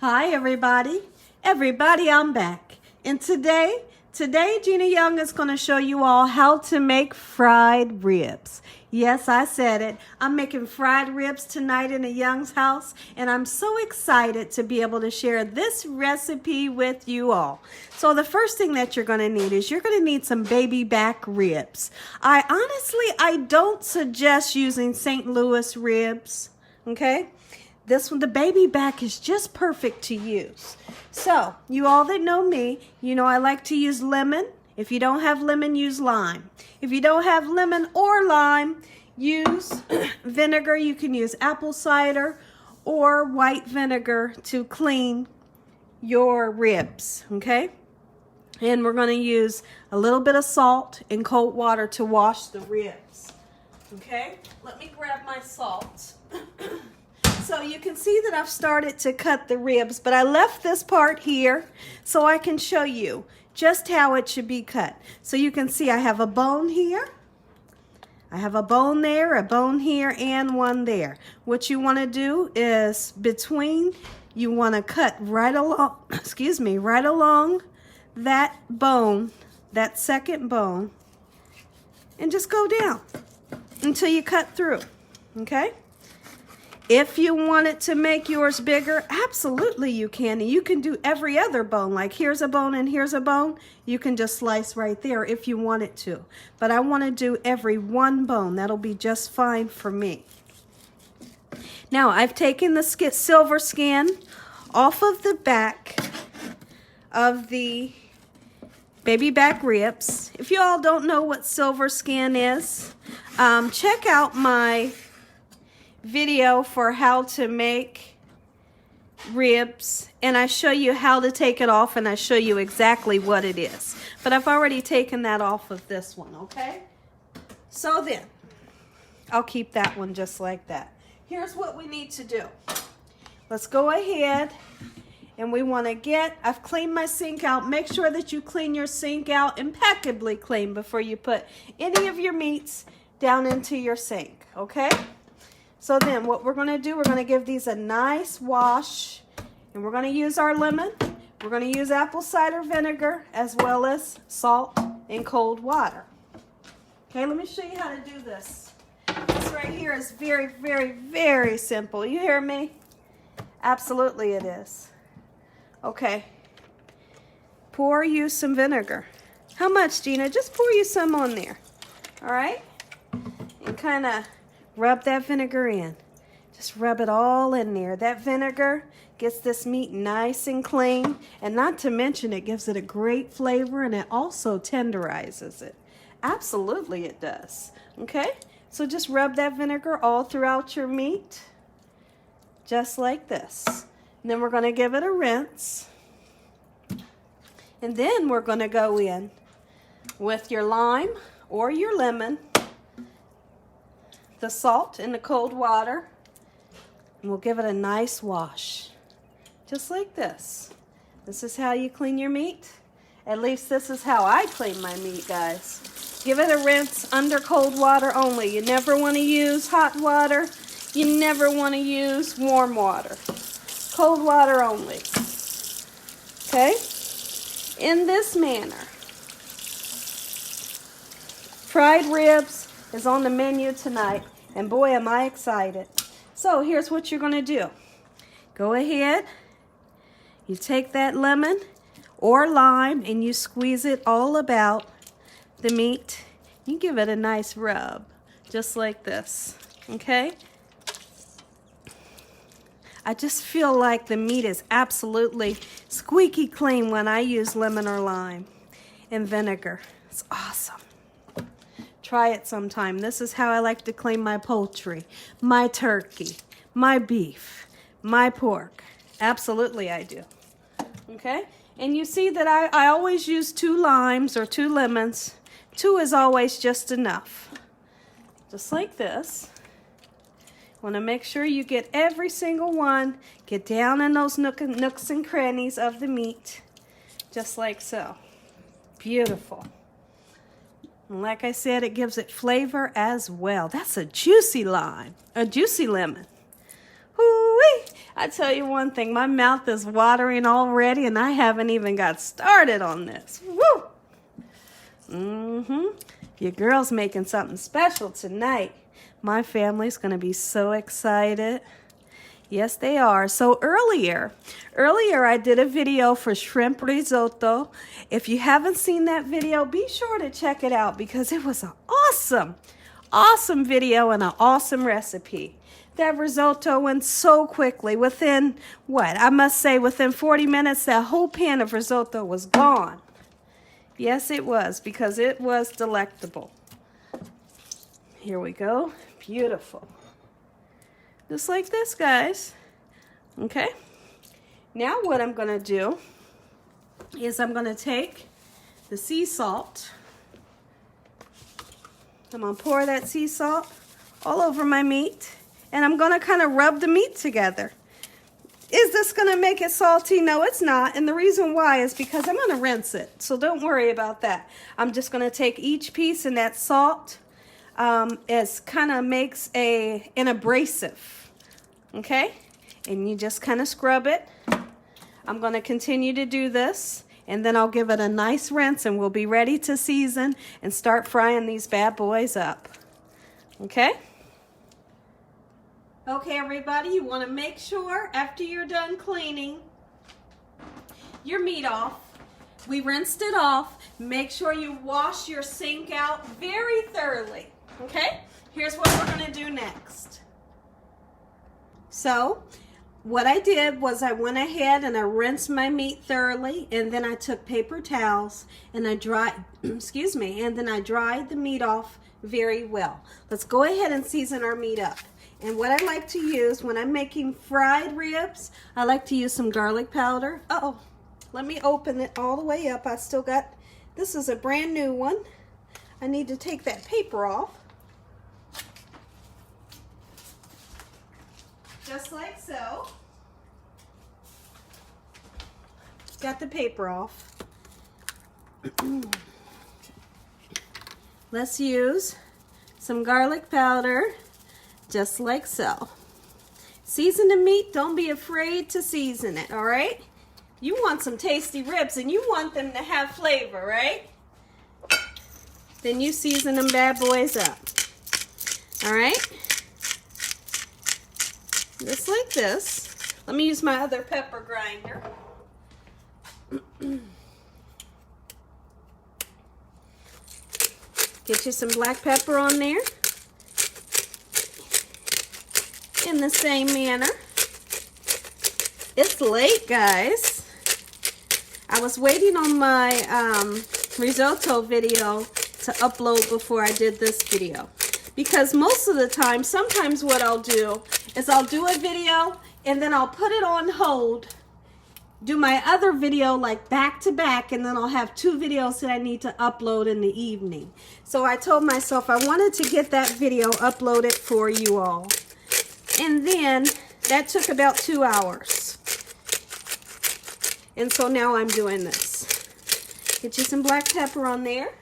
Hi everybody. I'm back. And today Gina Young is going to show you all how to make fried ribs. Yes, I said it. I'm making fried ribs tonight in a Young's house, and I'm so excited to be able to share this recipe with you all. So the first thing that you're going to need is you're going to need some baby back ribs. I don't suggest using St. Louis ribs, okay? This one, the baby back, is just perfect to use. So, you all that know me, you know I like to use lemon. If you don't have lemon, use lime. If you don't have lemon or lime, use vinegar. You can use apple cider or white vinegar to clean your ribs, okay? And we're going to use a little bit of salt and cold water to wash the ribs, okay? Let me grab my salt. So you can see that I've started to cut the ribs, but I left this part here so I can show you just how it should be cut. So you can see I have a bone here, I have a bone there, a bone here, and one there. What you want to do is you want to cut right along, right along that bone, that second bone, and just go down until you cut through, okay? If you want it to make yours bigger, absolutely you can. And you can do every other bone, like here's a bone and here's a bone. You can just slice right there if you want it to. But I want to do every one bone. That'll be just fine for me. Now, I've taken the silver skin off of the back of the baby back ribs. If you all don't know what silver skin is, check out my video for how to make ribs, and I show you how to take it off, and I show you exactly what it is. But I've already taken that off of this one, okay? So then, I'll keep that one just like that. Here's what we need to do. Let's go ahead, and we want to I've cleaned my sink out. Make sure that you clean your sink out impeccably clean before you put any of your meats down into your sink, okay? So then what we're going to do, we're going to give these a nice wash, and we're going to use our lemon. We're going to use apple cider vinegar as well as salt and cold water. Okay, let me show you how to do this. This right here is very, very, very simple. You hear me? Absolutely it is. Okay. Pour you some vinegar. How much, Gina? Just pour you some on there. All right? And kind of rub that vinegar in. Just rub it all in there. That vinegar gets this meat nice and clean, and not to mention it gives it a great flavor, and it also tenderizes it. Absolutely it does. Okay? So just rub that vinegar all throughout your meat, just like this. And then we're going to give it a rinse. And then we're going to go in with your lime or your lemon, the salt and the cold water, and we'll give it a nice wash, just like this. This is how you clean your meat. At least this is how I clean my meat, guys. Give it a rinse under cold water only. You never want to use hot water. You never want to use warm water. Cold water only. Okay? In this manner. Fried ribs is on the menu tonight. And boy, am I excited. So here's what you're going to do. Go ahead. You take that lemon or lime and you squeeze it all about the meat. You give it a nice rub, just like this. Okay? I just feel like the meat is absolutely squeaky clean when I use lemon or lime and vinegar. It's awesome. Try it sometime. This is how I like to clean my poultry, my turkey, my beef, my pork. Absolutely I do. Okay? And you see that I always use 2 limes or 2 lemons. 2 is always just enough. Just like this. Want to make sure you get every single one. Get down in those nooks and crannies of the meat. Just like so. Beautiful. And like I said, it gives it flavor as well. That's a juicy lime, a juicy lemon. Hoo-wee! I tell you one thing, my mouth is watering already and I haven't even got started on this. Woo! Your girl's making something special tonight. My family's going to be so excited. Yes, they are. So earlier I did a video for shrimp risotto. If you haven't seen that video, be sure to check it out because it was an awesome video and an awesome recipe. That risotto went so quickly. Within, I must say within 40 minutes, that whole pan of risotto was gone. Yes, it was, because it was delectable. Here we go. Beautiful. Just like this, guys. Okay. Now what I'm going to do is I'm going to take the sea salt. I'm going to pour that sea salt all over my meat. And I'm going to kind of rub the meat together. Is this going to make it salty? No, it's not. And the reason why is because I'm going to rinse it. So don't worry about that. I'm just going to take each piece and that salt as kind of makes an abrasive. Okay? And you just kind of scrub it. I'm going to continue to do this. And then I'll give it a nice rinse and we'll be ready to season and start frying these bad boys up. Okay? Okay, everybody, you want to make sure after you're done cleaning your meat off, we rinsed it off, make sure you wash your sink out very thoroughly, okay? Here's what we're going to do next. So, what I did was I went ahead and I rinsed my meat thoroughly, and then I took paper towels and I dried, and then I dried the meat off very well. Let's go ahead and season our meat up. And what I like to use when I'm making fried ribs, I like to use some garlic powder. Uh-oh, let me open it all the way up. I still got, this is a brand new one. I need to take that paper off. Just like so. Got the paper off. Let's use some garlic powder. Just like so. Season the meat. Don't be afraid to season it, all right? You want some tasty ribs and you want them to have flavor, right? Then you season them bad boys up. All right? Just like this. Let me use my other pepper grinder. Get you some black pepper on there. In the same manner. It's late, guys. I was waiting on my risotto video to upload before I did this video. Because most of the time, sometimes what I'll do is I'll do a video and then I'll put it on hold, do my other video like back to back, and then I'll have 2 videos that I need to upload in the evening. So I told myself I wanted to get that video uploaded for you all. And then that took about 2 hours. And so now I'm doing this. Get you some black pepper on there.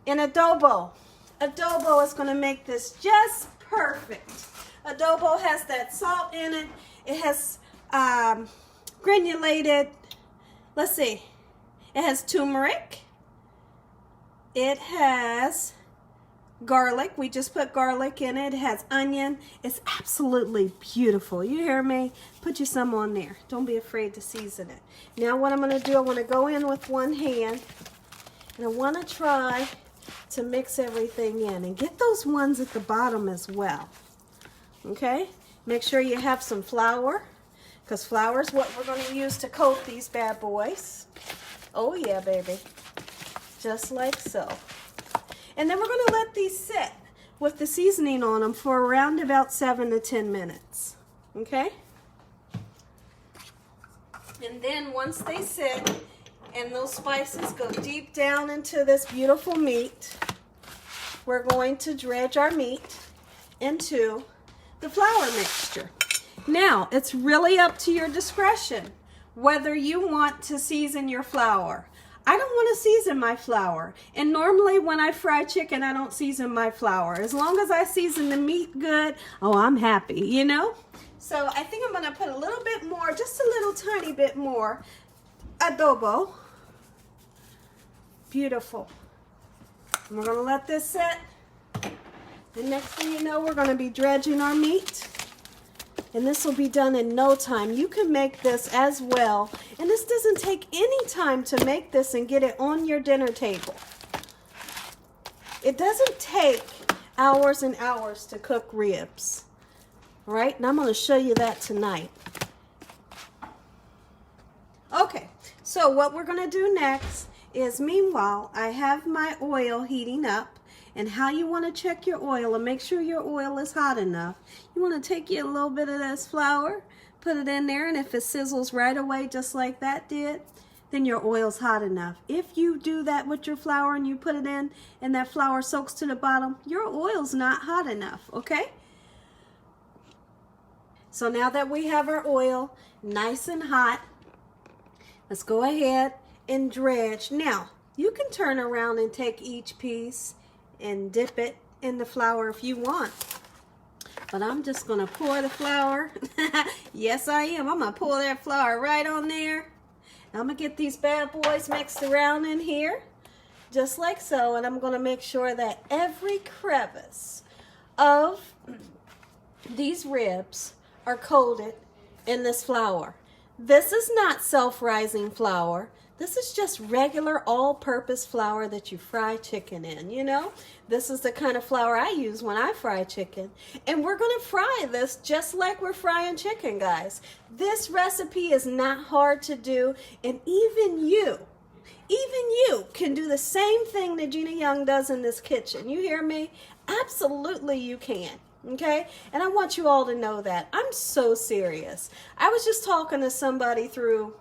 And adobo. Adobo is going to make this just perfect. Adobo has that salt in it. It has granulated, let's see. It has turmeric. It has garlic. We just put garlic in it. It has onion. It's absolutely beautiful. You hear me? Put you some on there. Don't be afraid to season it. Now what I'm going to do, I want to go in with one hand and I want to try to mix everything in and get those ones at the bottom as well. Okay? Make sure you have some flour, because flour is what we're going to use to coat these bad boys. Oh yeah, baby. Just like so. And then we're going to let these sit with the seasoning on them for around about 7 to 10 minutes. Okay? And then once they sit and those spices go deep down into this beautiful meat, we're going to dredge our meat into the flour mixture. Now, it's really up to your discretion whether you want to season your flour. I don't want to season my flour. And normally when I fry chicken, I don't season my flour. As long as I season the meat good, oh, I'm happy, you know? So I think I'm going to put a little bit more, just a little tiny bit more adobo. Beautiful. And we're going to let this set. The next thing you know, we're going to be dredging our meat. And this will be done in no time. You can make this as well. And this doesn't take any time to make this and get it on your dinner table. It doesn't take hours and hours to cook ribs. All right, and I'm going to show you that tonight. Okay, so what we're going to do next is, meanwhile, I have my oil heating up. And how you want to check your oil and make sure your oil is hot enough. You want to take you a little bit of this flour, put it in there, and if it sizzles right away just like that did, then your oil's hot enough. If you do that with your flour and you put it in and that flour soaks to the bottom, your oil's not hot enough, okay? So now that we have our oil nice and hot, let's go ahead and dredge. Now, you can turn around and take each piece and dip it in the flour if you want. But I'm just going to pour the flour. Yes, I am. I'm going to pour that flour right on there. Now I'm going to get these bad boys mixed around in here, just like so. And I'm going to make sure that every crevice of these ribs are coated in this flour. This is not self-rising flour. This is just regular all-purpose flour that you fry chicken in, you know? This is the kind of flour I use when I fry chicken. And we're going to fry this just like we're frying chicken, guys. This recipe is not hard to do, and even you can do the same thing that Gina Young does in this kitchen. You hear me? Absolutely you can. Okay? And I want you all to know that. I'm so serious. I was just talking to somebody through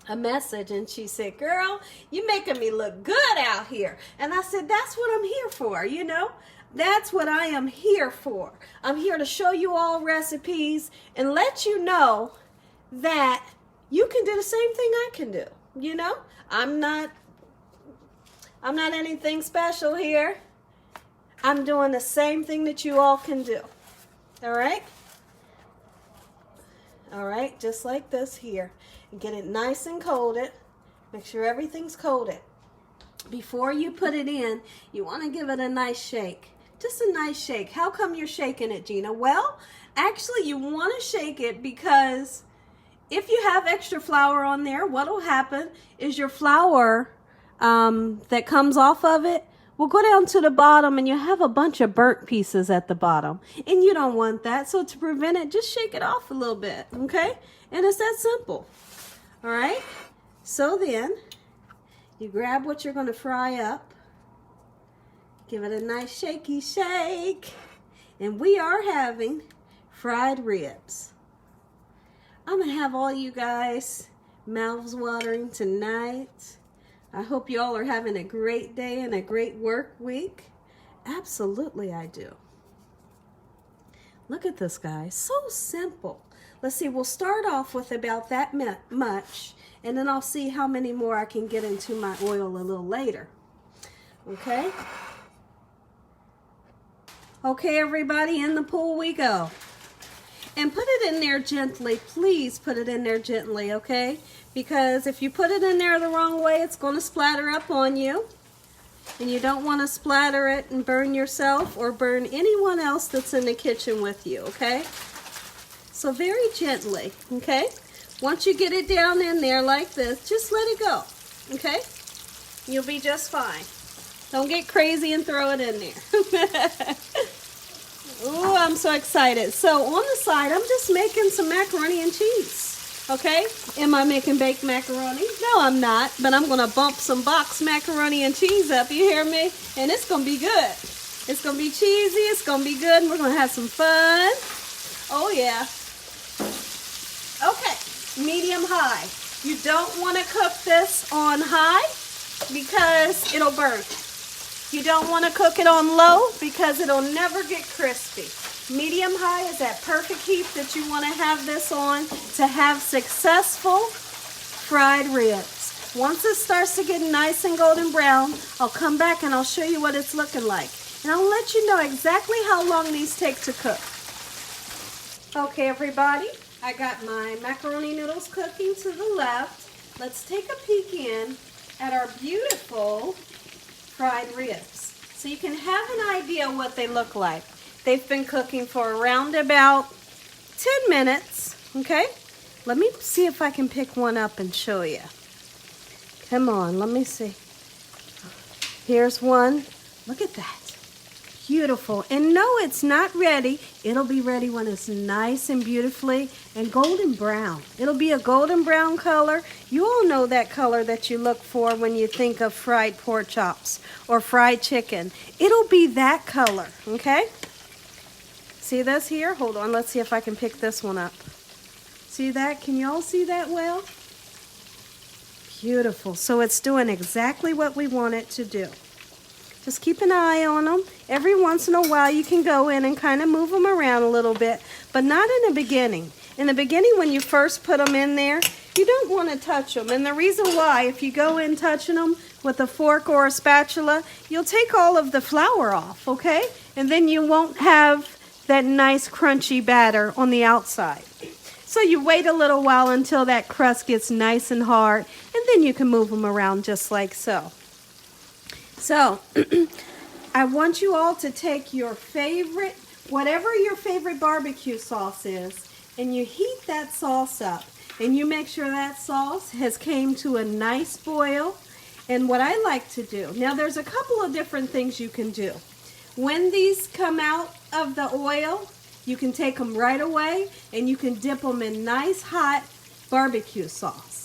a message and she said, girl, you making me look good out here. And I said, that's what I'm here for, you know? That's what I am here for. I'm here to show you all recipes and let you know that you can do the same thing I can do, you know? I'm not anything special here. I'm doing the same thing that you all can do. All right? All right, just like this here. And get it nice and coated. Make sure everything's coated. Before you put it in, you want to give it a nice shake. Just a nice shake. How come you're shaking it, Gina? Well, actually you want to shake it because if you have extra flour on there, what will happen is your flour that comes off of it will go down to the bottom and you have a bunch of burnt pieces at the bottom. And you don't want that. So to prevent it, just shake it off a little bit, okay? And it's that simple. All right? So then, you grab what you're going to fry up. Give it a nice shaky shake. And we are having fried ribs. I'm going to have all you guys mouths watering tonight. I hope you all are having a great day and a great work week. Absolutely I do. Look at this, guys. So simple. Let's see, we'll start off with about that much, and then I'll see how many more I can get into my oil a little later. Okay? Okay, everybody, in the pool we go. And put it in there gently. Please put it in there gently, okay? Because if you put it in there the wrong way, it's going to splatter up on you. And you don't want to splatter it and burn yourself or burn anyone else that's in the kitchen with you, okay? So very gently, okay? Once you get it down in there like this, just let it go, okay? You'll be just fine. Don't get crazy and throw it in there. Oh, I'm so excited. So on the side, I'm just making some macaroni and cheese, okay? Am I making baked macaroni? No, I'm not, but I'm going to bump some boxed macaroni and cheese up, you hear me? And it's going to be good. It's going to be cheesy, it's going to be good, and we're going to have some fun. Oh, yeah. Okay, medium high. You don't want to cook this on high because it'll burn. You don't want to cook it on low because it'll never get crispy. Medium high is that perfect heat that you want to have this on to have successful fried ribs. Once it starts to get nice and golden brown, I'll come back and I'll show you what it's looking like. And I'll let you know exactly how long these take to cook. Okay, everybody, I got my macaroni noodles cooking to the left. Let's take a peek in at our beautiful fried ribs so you can have an idea what they look like. They've been cooking for around about 10 minutes, okay? Let me see if I can pick one up and show you. Come on, let me see. Here's one. Look at that. Beautiful. And no, it's not ready. It'll be ready when it's nice and beautifully and golden brown. It'll be a golden brown color. You all know that color that you look for when you think of fried pork chops or fried chicken. It'll be that color, okay? See this here? Hold on, let's see if I can pick this one up. See that? Can you all see that well? Beautiful. So it's doing exactly what we want it to do. Just keep an eye on them. Every once in a while you can go in and kind of move them around a little bit, but not in the beginning. In the beginning, when you first put them in there, you don't want to touch them. And the reason why, if you go in touching them with a fork or a spatula, you'll take all of the flour off, okay? And then you won't have that nice crunchy batter on the outside. So you wait a little while until that crust gets nice and hard, and then you can move them around just like so. So, I want you all to take your favorite, whatever your favorite barbecue sauce is, and you heat that sauce up. And you make sure that sauce has came to a nice boil. And what I like to do, now there's a couple of different things you can do. When these come out of the oil, you can take them right away and you can dip them in nice hot barbecue sauce.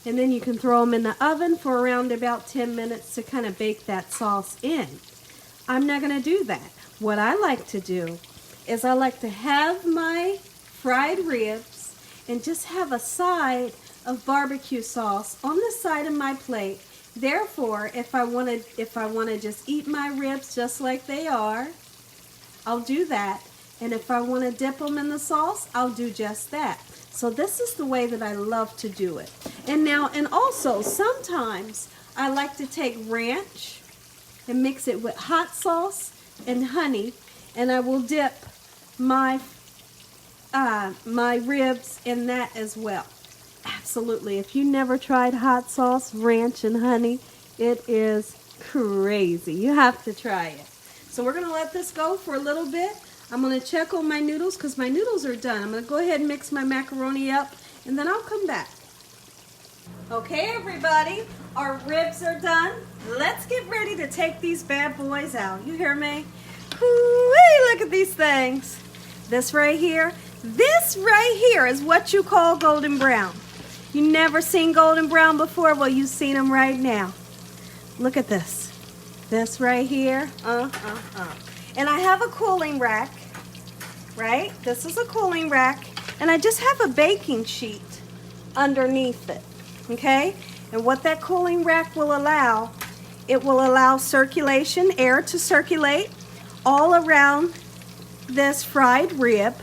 And then you can throw them in the oven for around about 10 minutes to kind of bake that sauce in. I'm not going to do that. What I like to do is I like to have my fried ribs and just have a side of barbecue sauce on the side of my plate. Therefore, if I want to just eat my ribs just like they are, I'll do that. And if I want to dip them in the sauce, I'll do just that. So this is the way that I love to do it. And also sometimes I like to take ranch and mix it with hot sauce and honey, and I will dip my my ribs in that as well. Absolutely. If you never tried hot sauce, ranch, and honey, it is crazy. You have to try it. So we're going to let this go for a little bit. I'm going to check on my noodles because my noodles are done. I'm going to go ahead and mix my macaroni up, and then I'll come back. Okay, everybody, our ribs are done. Let's get ready to take these bad boys out. You hear me? Woo-wee, look at these things. This right here is what you call golden brown. You never seen golden brown before? Well, you've seen them right now. Look at this. This right here. And I have a cooling rack, right? This is a cooling rack. And I just have a baking sheet underneath it, okay? And what that cooling rack will allow, it will allow circulation, air to circulate all around this fried rib.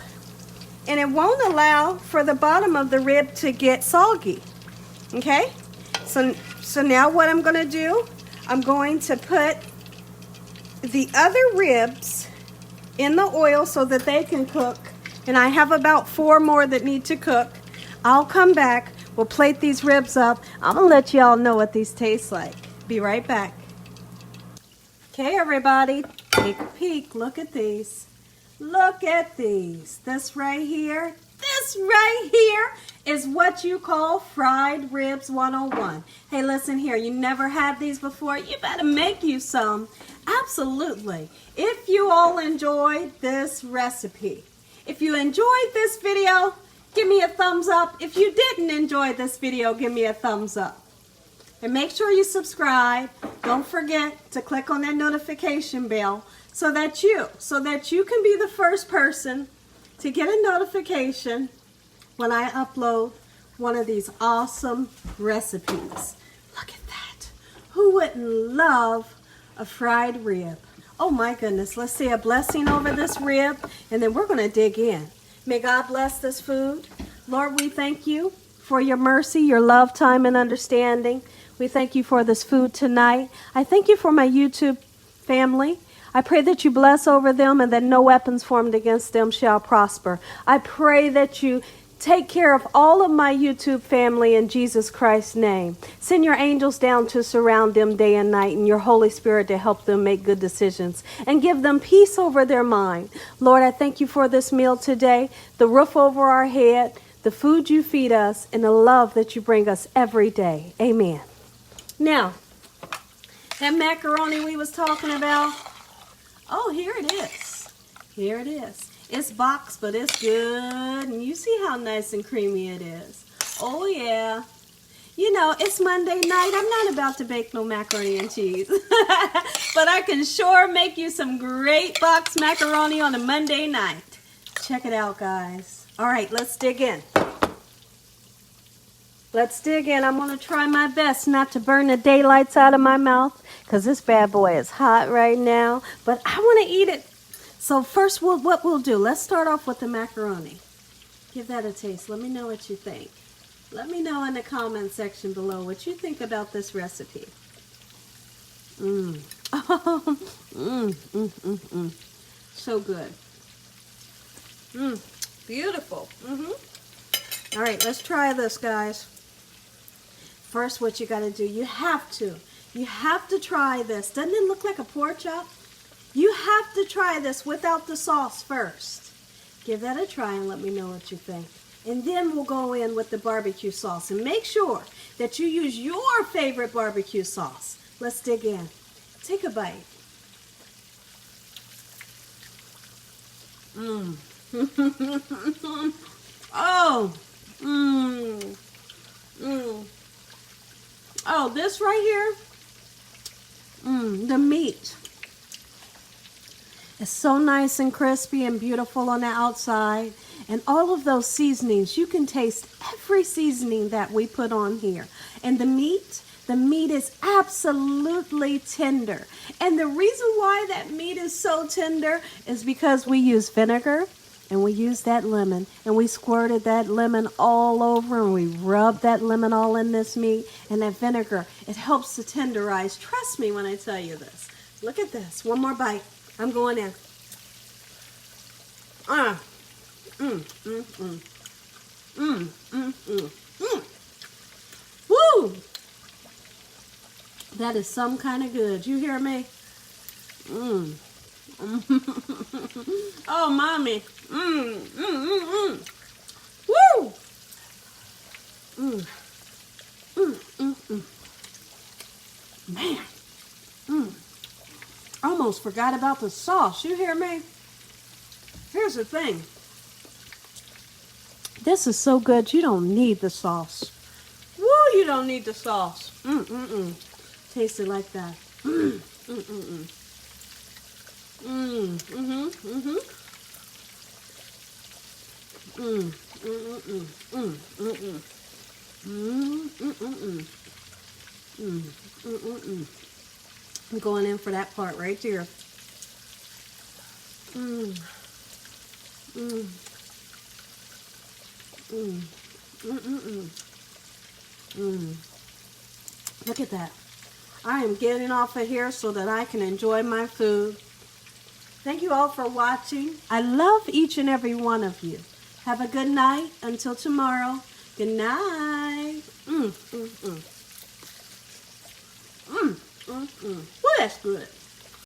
And it won't allow for the bottom of the rib to get soggy, okay? So now what I'm going to do, I'm going to put the other ribs in the oil so that they can cook, and I have about 4 more that need to cook. I'll come back, we'll plate these ribs up. I'm gonna let y'all know what these taste like. Be right back. Okay, everybody, take a peek. Look at these. Look at these. This right here is what you call fried ribs 101. Hey, listen here, you never had these before? You better make you some. Absolutely. If you all enjoyed this recipe, if you enjoyed this video, give me a thumbs up. If you didn't enjoy this video, give me a thumbs up. And make sure you subscribe. Don't forget to click on that notification bell so that you can be the first person to get a notification when I upload one of these awesome recipes. Look at that. Who wouldn't love a fried rib? Oh my goodness. Let's say a blessing over this rib, and then we're going to dig in. May God bless this food. Lord, we thank you for your mercy, your love, time, and understanding. We thank you for this food tonight. I thank you for my YouTube family. I pray that you bless over them and that no weapons formed against them shall prosper. I pray that you take care of all of my YouTube family in Jesus Christ's name. Send your angels down to surround them day and night, and your Holy Spirit to help them make good decisions and give them peace over their mind. Lord, I thank you for this meal today, the roof over our head, the food you feed us, and the love that you bring us every day. Amen. Now, that macaroni we was talking about, oh, here it is. Here it is. It's boxed, but it's good. And you see how nice and creamy it is. Oh, yeah. You know, it's Monday night. I'm not about to bake no macaroni and cheese. But I can sure make you some great boxed macaroni on a Monday night. Check it out, guys. All right, let's dig in. Let's dig in. I'm going to try my best not to burn the daylights out of my mouth, because this bad boy is hot right now. But I want to eat it. So first, what we'll do, let's start off with the macaroni. Give that a taste. Let me know what you think. Let me know in the comment section below what you think about this recipe. So good. Beautiful. All right, let's try this, guys. First, what you got to do, you have to try this. Doesn't it look like a pork chop? You have to try this without the sauce first. Give that a try and let me know what you think. And then we'll go in with the barbecue sauce. And make sure that you use your favorite barbecue sauce. Let's dig in. Take a bite. Oh, this right here, the meat. It's so nice and crispy and beautiful on the outside. And all of those seasonings, you can taste every seasoning that we put on here. And the meat is absolutely tender. And the reason why that meat is so tender is because we use vinegar and we use that lemon. And we squirted that lemon all over and we rubbed that lemon all in this meat. And that vinegar, it helps to tenderize. Trust me when I tell you this. Look at this. One more bite. I'm going in. Woo! That is some kind of good. You hear me? Oh, mommy. Woo! Man. Almost forgot about the sauce. You hear me? Here's the thing. This is so good, you don't need the sauce. Woo, you don't need the sauce. Taste it like that. I'm going in for that part right there. Look at that. I am getting off of here so that I can enjoy my food. Thank you all for watching. I love each and every one of you. Have a good night. Until tomorrow. Good night. Well, that's good.